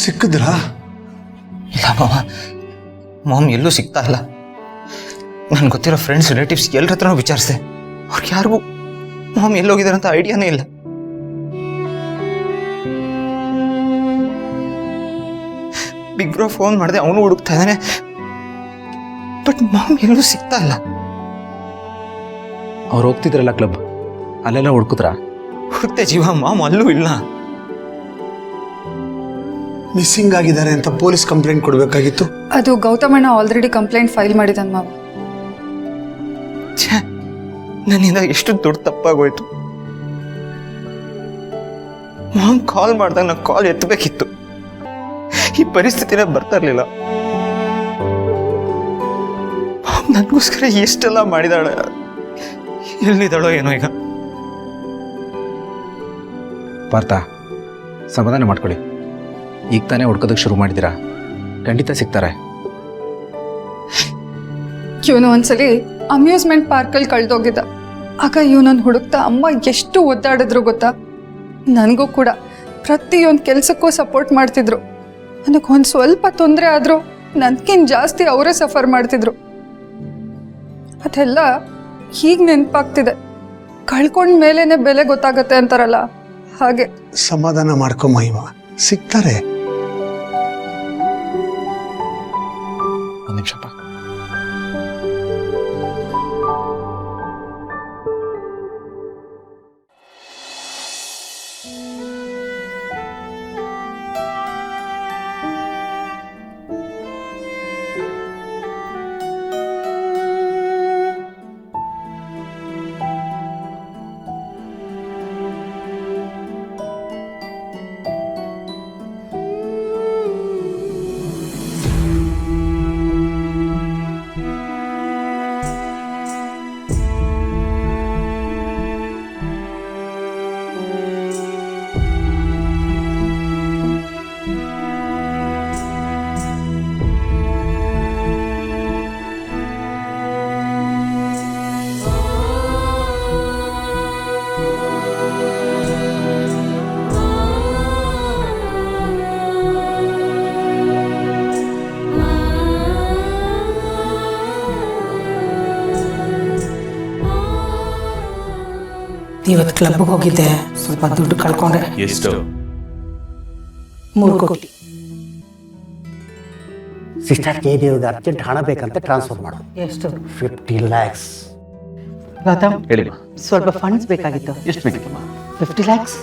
ಸಿಕ್ಕಿದ್ರಾ? ಇಲ್ಲ ಮಾವ, ಮಾಮ್ ಎಲ್ಲೂ ಸಿಗ್ತಾ ಇಲ್ಲ. ನನ್ಗೆ ಗೊತ್ತಿರೋ ಫ್ರೆಂಡ್ಸ್ ರಿಲೇಟಿವ್ಸ್ ಎಲ್ಲರ ಹತ್ರನೂ ವಿಚಾರಿಸಿದೆ. ಅವ್ರಿಗೆ ಯಾರಿಗೂ ಮಾಮ್ ಎಲ್ಲೋಗಿದಾರೆ ಅಂತ ಐಡಿಯಾನೇ ಇಲ್ಲ. ಬಿಗ್ ಬ್ರೋ ಫೋನ್ ಮಾಡಿದೆ, ಅವನು ಹುಡುಕ್ತಾ ಇದ್ದಾನೆ. ಬಟ್ ಮಾಮ್ ಎಲ್ಲೂ ಸಿಗ್ತಾ ಇಲ್ಲ. ಅವ್ರು ಹೋಗ್ತಿದ್ರಲ್ಲ ಕ್ಲಬ್, ಅಲ್ಲೆಲ್ಲ ಹುಡುಕಿದ್ರಾ? ಹುಡುಕ್ತೆ ಜೀವ, ಮಾಮ್ ಅಲ್ಲೂ ಇಲ್ಲ. ಮಿಸ್ಸಿಂಗ್ ಆಗಿದ್ದಾರೆ ಅಂತ ಪೊಲೀಸ್ ಕಂಪ್ಲೇಂಟ್ ಕೊಡಬೇಕಾಗಿತ್ತು. ಅದು ಗೌತಮಣ್ಣ ಆಲ್ರೆಡಿ ಕಂಪ್ಲೇಂಟ್ ಫೈಲ್ ಮಾಡಿದಾನ ಮಾವ. ನನ್ನಿಂದ ಎಷ್ಟು ದೊಡ್ಡ ತಪ್ಪಾಗೋಯ್ತು. ಮಾಮ್ ಕಾಲ್ ಮಾಡಿದಾಗ ನಾನು ಕಾಲ್ ಎತ್ತಬೇಕಿತ್ತು. ಈ ಪರಿಸ್ಥಿತಿನೇ ಬರ್ತಾ ಇರ್ಲಿಲ್ಲ. ಮಾಮ್ ನನಗೋಸ್ಕರ ಎಷ್ಟೆಲ್ಲ ಮಾಡಿದಾಳೆ. ಎಲ್ಲಿದ್ದಾಳೋ ಏನೋ ಈಗ. ಪಾರ್ಥ, ಸಮಾಧಾನ ಮಾಡ್ಕೊಳ್ಳಿ. ಈಗ ತಾನೇ ಹುಡ್ಕೋದಕ್ಕೆ ಶುರು ಮಾಡಿದ್ದೀರಾ, ಖಂಡಿತ ಸಿಗ್ತಾರೆ. ಇವನು ಒಂದ್ಸಲಿ ಅಮ್ಯೂಸ್ಮೆಂಟ್ ಪಾರ್ಕಲ್ಲಿ ಕಳೆದೋಗಿದ್ದ. ಆಗ ಇವನನ್ನು ಹುಡುಕ್ತಾ ಅಮ್ಮ ಎಷ್ಟು ಒದ್ದಾಡಿದ್ರು ಗೊತ್ತಾ. ನನಗೂ ಕೂಡ ಪ್ರತಿಯೊಂದು ಕೆಲಸಕ್ಕೂ ಸಪೋರ್ಟ್ ಮಾಡ್ತಿದ್ರು. ನನಗೊಂದು ಸ್ವಲ್ಪ ತೊಂದರೆ ಆದರೂ ನನಗಿಂತ ಜಾಸ್ತಿ ಅವರೇ ಸಫರ್ ಮಾಡ್ತಿದ್ರು. ಅದೆಲ್ಲ ಹೀಗೆ ನೆನಪಾಗ್ತಿದೆ. ಕಳ್ಕೊಂಡ ಮೇಲೇನೆ ಬೆಲೆ ಗೊತ್ತಾಗತ್ತೆ ಅಂತಾರಲ್ಲ, ಹಾಗೆ. ಸಮಾಧಾನ ಮಾಡ್ಕೊ ಮಹಿಮಾ, ಸಿಗ್ತಾರೆ. ಒಂದು ನಿಮಿಷಪ್ಪ. ಇವತ್ತು ಕ್ಲಬ್ಗೆ ಹೋಗಿದ್ದೆ, ಸ್ವಲ್ಪ ದುಡ್ಡು ಕಳ್ಕೊಂಡೆ. ಎಷ್ಟು? 3 ಕೋಟಿ. ಸಿಸ್ಟರ್ ಕೆ ದೇವ್ರಿಗೆ ಅರ್ಜೆಂಟ್ ಹಣ ಬೇಕಂತ ಟ್ರಾನ್ಸ್ಫರ್ ಮಾಡು. ಎಷ್ಟು? 50 lakhs. ಗೌತಮ್, ಹೇಳಿಮ್ಮ. ಸ್ವಲ್ಪ ಫಂಡ್ಸ್ ಬೇಕಾಗಿತ್ತು. ಎಷ್ಟು ಬೇಕಿತ್ತಮ್ಮ? 50 lakhs.